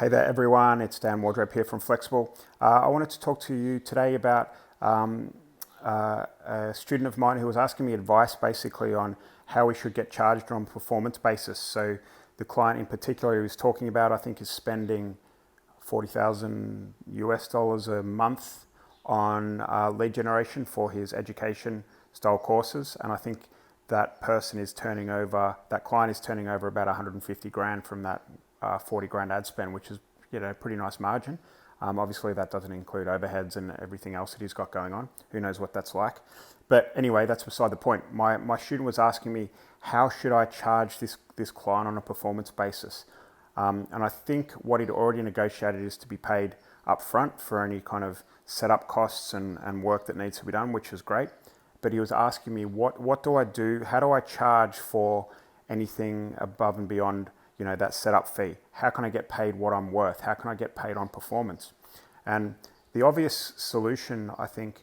Hey there everyone, it's Dan Wardrope here from Flexxable. I wanted to talk to you today about a student of mine who was asking me advice basically on how we should get charged on a performance basis. So the client in particular he was talking about, I think, is spending $40,000 a month on lead generation for his education style courses. And I think that person is turning over, that client is turning over about 150 grand from that 40 grand ad spend, which is, pretty nice margin. Obviously that doesn't include overheads and everything else that he's got going on. Who knows what that's like. But anyway, that's beside the point. My student was asking me, how should I charge this client on a performance basis? And I think what he'd already negotiated is to be paid upfront for any kind of setup costs and work that needs to be done, which is great. But he was asking me, what do I do? How do I charge for anything above and beyond that setup fee? How can I get paid what I'm worth? How can I get paid on performance? And the obvious solution, I think,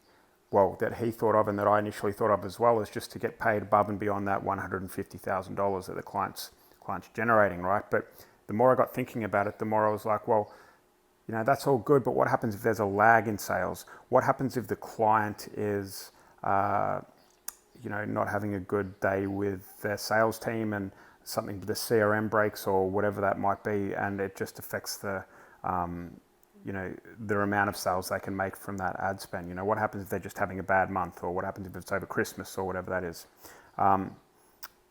that he thought of and that I initially thought of as well, is just to get paid above and beyond that $150,000 that the client's generating, right? But the more I got thinking about it, the more I was like, that's all good, but what happens if there's a lag in sales? What happens if the client is not having a good day with their sales team and something, the CRM breaks or whatever that might be, and it just affects the amount of sales they can make from that ad spend? What happens if they're just having a bad month, or what happens if it's over Christmas or whatever that is?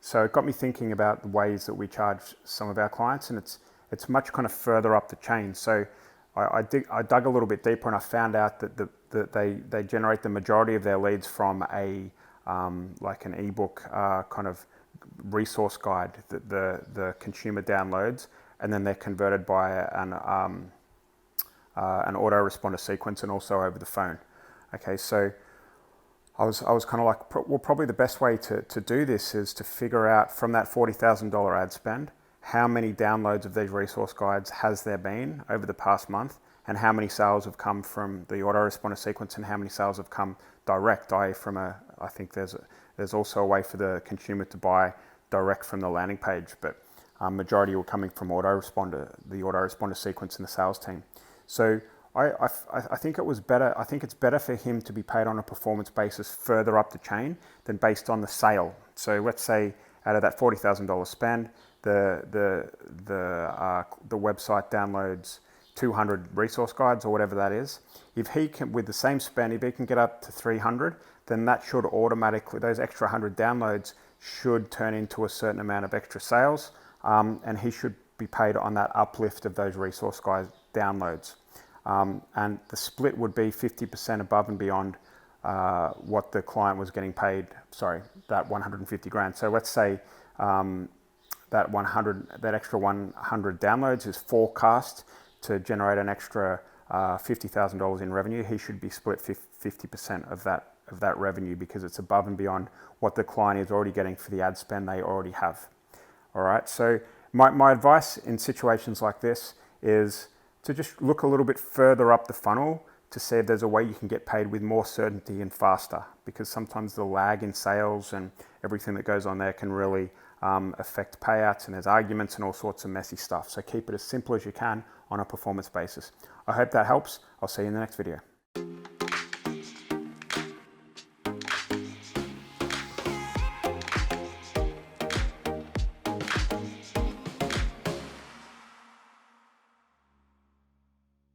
So it got me thinking about the ways that we charge some of our clients, and it's much kind of further up the chain. So I dug a little bit deeper, and I found out that they generate the majority of their leads from like an ebook kind of resource guide that the consumer downloads, and then they're converted by an autoresponder sequence and also over the phone. Okay, so I was kind of like, probably the best way to do this is to figure out from that $40,000 ad spend, how many downloads of these resource guides has there been over the past month, and how many sales have come from the autoresponder sequence, and how many sales have come direct, i.e. from I think there's also a way for the consumer to buy direct from the landing page, but majority were coming from the autoresponder sequence in the sales team. So I think it's better for him to be paid on a performance basis further up the chain than based on the sale. So let's say out of that $40,000 spend, the website downloads 200 resource guides or whatever that is. If he can, with the same spend, if he can get up to 300, then that should automatically, those extra 100 downloads should turn into a certain amount of extra sales, and he should be paid on that uplift of those resource guide downloads. And the split would be 50% above and beyond what the client was getting paid, that 150 grand. So let's say that extra 100 downloads is forecast to generate an extra $50,000 in revenue. He should be split 50% of that revenue, because it's above and beyond what the client is already getting for the ad spend they already have. All right, so my advice in situations like this is to just look a little bit further up the funnel to see if there's a way you can get paid with more certainty and faster, because sometimes the lag in sales and everything that goes on there can really affect payouts, and there's arguments and all sorts of messy stuff. So keep it as simple as you can on a performance basis. I hope that helps. I'll see you in the next video.